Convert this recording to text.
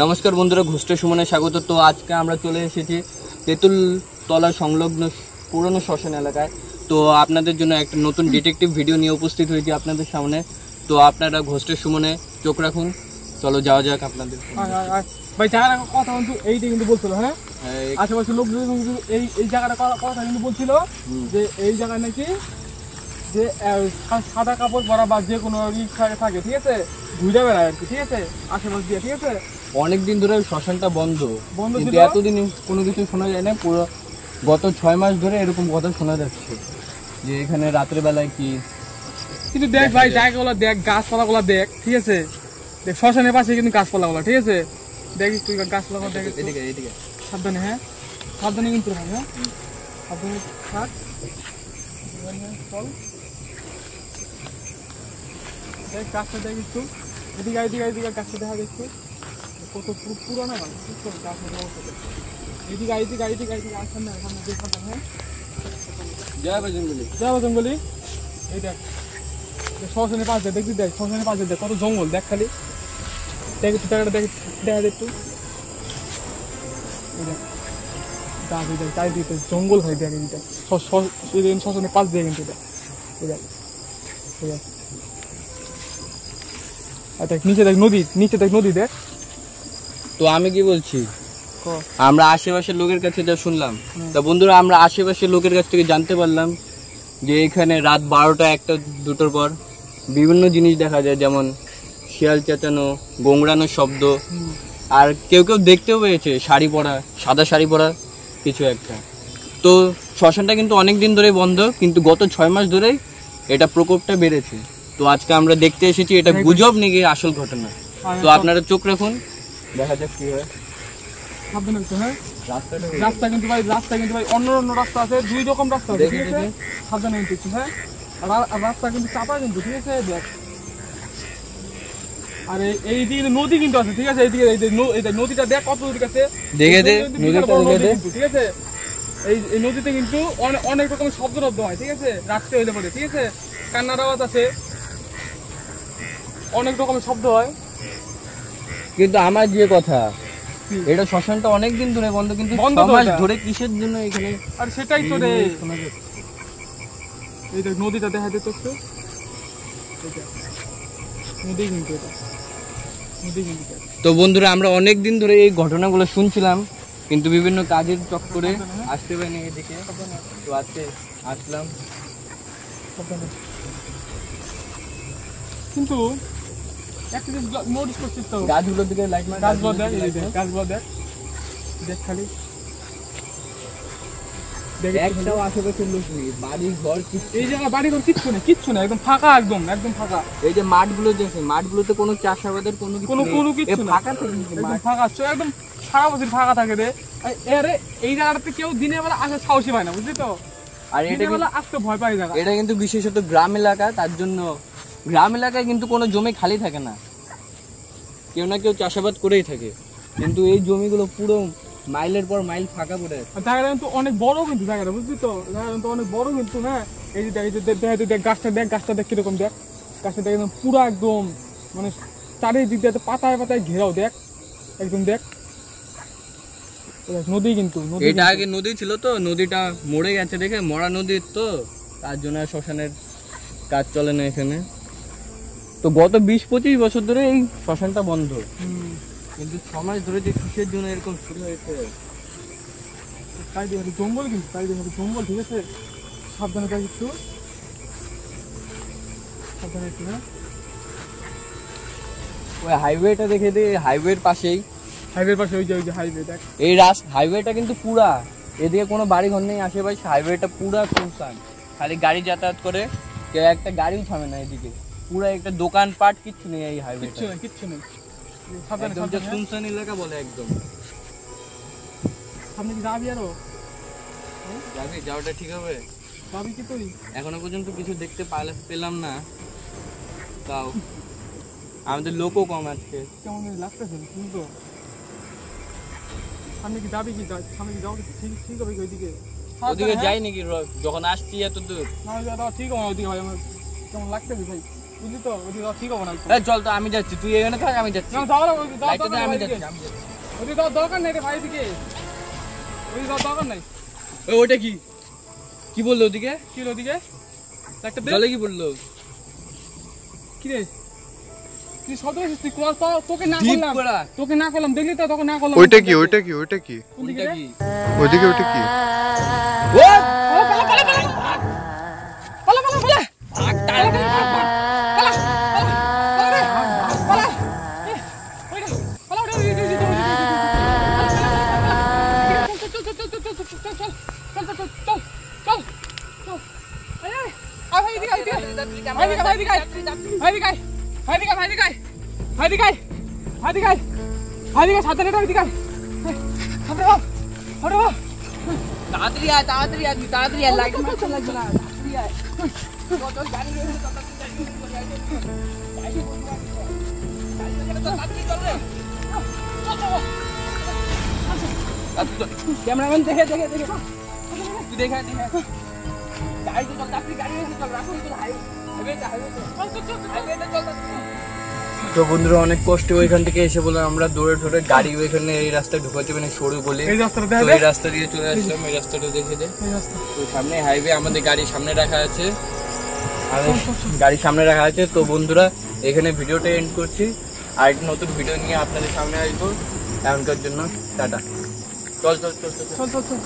নমস্কার বন্ধুরা, ঘোষটা সুমনে স্বাগত। তো আজকে আমরা চলে এসেছি তেঁতুলতলা সংলগ্ন পুরনো শ্মশান এলাকায়। তো আপনাদের জন্য একটা নতুন ডিটেকটিভ ভিডিও নিয়ে উপস্থিত হয়েছি আপনাদের সামনে। তো আপনারা ঘোষটা সুমনে চোখ রাখুন। চলো যাওয়া যাক আপনাদের। ভাই জায়গাটা কথা কিন্তু এইটা কিন্তু বলছিল, হ্যাঁ আশেপাশের লোক এই জায়গাটা কথা কিন্তু বলছিল যে এই জায়গায় নাকি যে সাদা কাপড় পরা বা যে কোনো রিক্সা থাকে, ঠিক আছে, ঘুরে বেড়ায় আর কি, ঠিক আছে, আশেপাশ দিয়ে, ঠিক আছে। অনেকদিন ধরে শ্মশানটা বন্ধ কিন্তু এতদিন কোনো কিছু শোনা যায় না। পুরো গত 6 মাস ধরে এরকম কথা শোনা যাচ্ছে যে এখানে রাতের বেলায় কি কিন্তু দেখ ভাই, জায়গাগুলো দেখ, গাছপালাগুলো দেখ, ঠিক আছে, দেখ শ্মশানের পাশে কিন্তু গাছপালাগুলো, ঠিক আছে, দেখিস তুই গাছপালাগুলো দেখ। এদিকে এদিকে সাবধানে, হ্যাঁ সাবধানে কিন্তু ভাই, হ্যাঁ সাবধানে থাক। চল দেখ গাছটা দেখ একটু, এদিকে এদিকে এদিকে গাছটা দেখা দেখছো কত পুরোনো গাছ, গাছের অবস্থা এদিকে এদিকে এদিকে এদিকে আসেন না, সামনে দেখাতাম, হ্যাঁ জয় বজরঙ্গবলী, জয় বজরঙ্গবলী। এই দেখ শ্মশানের পাশে দেখবি, দেখ শ্মশানের পাশে দেখ কত জঙ্গল, দেখ খালি দেখ একটু জায়গাটা দেখ, দেখা যায় একটু গাছ, দেখ চারিদিকে জঙ্গল হয়, দেখ এইটা শ্মশানের পাশ দিয়ে কিন্তু দেখ, দেখ দেখ নিচে দেখ নদী, নিচে দেখ নদী দেখ। তো আমি কি বলছি, আমরা আশেপাশের লোকের কাছে যা শুনলাম, তা বন্ধুরা আমরা আশেপাশের লোকের কাছ থেকে জানতে পারলাম যে এখানে রাত 12টা 1টা 2টোর পর বিভিন্ন জিনিস দেখা যায়, যেমন শিয়াল চেঁচানো, গোংড়ানোর শব্দ, আর কেউ কেউ দেখতেও পেয়েছে শাড়ি পরা, সাদা শাড়ি পরা কিছু একটা। তো শ্মশানটা কিন্তু অনেক দিন ধরেই বন্ধ, কিন্তু গত 6 মাস ধরেই এটা প্রকোপটা বেড়েছে। তো আজকে আমরা দেখতে এসেছি এটা গুজব নাকি আসল ঘটনা। তো আপনারা চোখ রাখুন, দেখা যাক কি হয়। সাবধানে একটু, হ্যাঁ রাস্তা কিন্তু ভাই, রাস্তা কিন্তু ভাই অন্য অন্য রাস্তা আছে, 2 রকম রাস্তা আছে, ঠিক আছে, সাবধানে একটু, হ্যাঁ রাস্তা কিন্তু চাপা কিন্তু, ঠিক আছে, দেখ। আর এই দিকে নদী কিন্তু আছে, ঠিক আছে, এইদিকে এই নদীটা দেখ কত দূর কাছে, দেখে দে নদীটা দেখে দে, ঠিক আছে। এই নদীতে কিন্তু অনেক রকমের শব্দ হয়, ঠিক আছে, রাত্রে হইলে পরে, ঠিক আছে, কান্নার আওয়াজ আছে, অনেক রকমের শব্দ হয়। কিন্তু আমার যে কথা, এটা শ্মশানটা অনেকদিন ধরে বন্ধ, কিন্তু 6 মাস ধরে কিসের জন্য এখানে? আর সেটাই তো রে, এই দেখ নদীটা দেখা যেত একটু, নদী কিন্তু এটা, নদী কিন্তু। তো বন্ধুরা আমরা অনেক দিন ধরে এই ঘটনাগুলো শুনছিলাম, কিন্তু বিভিন্ন কাজের চক্করে আসতে পারিনি এদিকে। তো আজকে আসলাম। কিন্তু একটা জিনিস নোটিস করছিস তো, গাছগুলোর দিকে লাইট মার, গাছগুলো দেখ, গাছগুলো দেখ, দেখ খালি একটাও আশেপাশের লোক নেই, বাড়ি ঘর এই জায়গা বাড়ি ঘর কিচ্ছু নেই, কিচ্ছু নেই, একদম ফাঁকা, একদম একদম ফাঁকা। এই যে মাঠগুলো দেখে, মাঠগুলোতে কোনো চাষাবাদের কোনো কিছু ফাঁকা থাকে, একদম ফাঁকা, একদম সারা বছর ফাঁকা থাকে রে। আরে এই জায়গাটাতে কেউ দিনের বেলা আসে সাহসী পায় না, বুঝলি তো, আর এটা বেলা আসতে ভয় পায় জায়গা। এটা কিন্তু বিশেষত গ্রাম এলাকা, তার জন্য গ্রাম এলাকায় কিন্তু কোনো জমি খালি থাকে না, কেউ না কেউ চাষাবাদ করেই থাকে। কিন্তু এই জমিগুলো পুরো মাইলের পর মাইল ফাঁকা পড়ে আছে। জায়গাটা কিন্তু অনেক বড়, কিন্তু জায়গাটা বুঝলি তো, জায়গাটা কিন্তু অনেক বড় কিন্তু, হ্যাঁ এই যে দেখ গাছটা দেখ, গাছটা দেখ কিরকম, দেখ গাছটা দেখ একদম পুরো একদম মানে চারিদিক দিয়ে পাতায় পাতায় ঘেরাও, দেখ একদম দেখ। নদী কিন্তু, এটা আগে নদী ছিল, তো নদীটা মরে গেছে, দেখে মরা নদী, তো তার জন্য শ্মশানের কাজ চলে না এখানে। তো গত 20-25 বছর ধরে এই শ্মশানটা বন্ধ, কিন্তু 6 মাস ধরে যে কিসের জন্য এরকম শুরু হয়েছে। জঙ্গল কিন্তু, জঙ্গল, ঠিক আছে, সাবধানে থাক একটু, সাবধানে একটু, হ্যাঁ ওই হাইওয়েটা দেখে দে, হাইওয়ের পাশেই, হাইওয়ের পাশে ওই যে হাইওয়ে দেখ, এই হাইওয়েটা কিন্তু পুরা, এদিকে কোনো বাড়ি ঘর নেই আশেপাশে, হাইওয়েটা পুরা শুনশান, খালি গাড়ি যাতায়াত করে, কেউ একটা গাড়িও থামে না এদিকে, পুরা একটা দোকানপাট কিচ্ছু নেই এই হাইওয়েটা, কিচ্ছু নেই, একদম যে শুনশান এলাকা বলে একদম। সামনে কি যাবি আরো? যাবি, যাওয়াটা ঠিক হবে? যাবি কি তুই? এখনো পর্যন্ত কিছু দেখতে পেলাম না, তাও আমাদের লোকও কম আজকে, কেমন লাগতেছে কিন্তু। সামনে কি যাবি, কি সামনে কি যাবো, ঠিক হবে ওইদিকে? ওদিকে যাই নাকি যখন আসছি এত দূর? না ঠিক হবে ওইদিকে ভাই, আমার কেমন লাগতেছে ভাই, বুঝলি তো ওদিকে যাওয়া ঠিক হবে না এই চল তো, আমি যাচ্ছি, তুই এখানে থাক, আমি যাচ্ছি। না যাওয়া ওদিকে যাওয়া লাইটটা দে, দরকার আমি নাই যাচ্ছি, ওদিকে। আমি যাচ্ছি। ওদিকে যাওয়ার দরকার নাই রে ভাই, এদিকে ওদিকে যাওয়ার দরকার নাই। ওই ওটা কি কি বললো ওদিকে? কি হলো ওদিকে? একটা দে। জলে কি বললো? কি রে তুই শব্দ করছিস? তুই কোয়াল তো তোকে না ডিপ করলাম, করা। তোকে না করলাম দেখলি তো, তোকে না করলাম। ওইটা কি ওইটা কি ওইটা কি কোন দিকে কোনটা রে? কি? ওইদিকে ওইটা কি ও ও পালা পালা পালা পালা পালা পালা আটটা পালা পালা পালা ওইটা পালা ওইটা তাড়াতাড়ি আয়, তাড়াতাড়ি আয়, তুই তাড়াতাড়ি আয়, লাইট মারতে লাগবে না, তাড়াতাড়ি আয়। চল, গাড়ি নিয়ে এসে তাড়াতাড়ি চল রে। ক্যামেরাম্যান দেখে দেখে দেখে তুই দেখে দেখে গাড়ি চল, তাড়াতাড়ি গাড়ি নিয়ে এসে চল, রাখুন তো হাইওয়েতে চল। তো বন্ধুরা অনেক কষ্ট ওইখান থেকে এসে বলে আমরা দৌড়ে ঠোড়ে গাড়ি ওইখানে এই রাস্তায় ঢুকাতে মানে সরু বলে এই রাস্তাটা তো দেখা এই রাস্তা দিয়ে চলে আসলাম। এই রাস্তাটা দেখে দে, তো সামনে হাইওয়ে, আমাদের গাড়ি সামনে রাখা আছে, আর গাড়ি সামনে রাখা আছে। তো বন্ধুরা এখানে ভিডিওটা এন্ড করছি, আর একটা নতুন ভিডিও নিয়ে আপনাদের সামনে আসবো। এখনকার জন্য টাটা। চল চল চল চল চল চল চল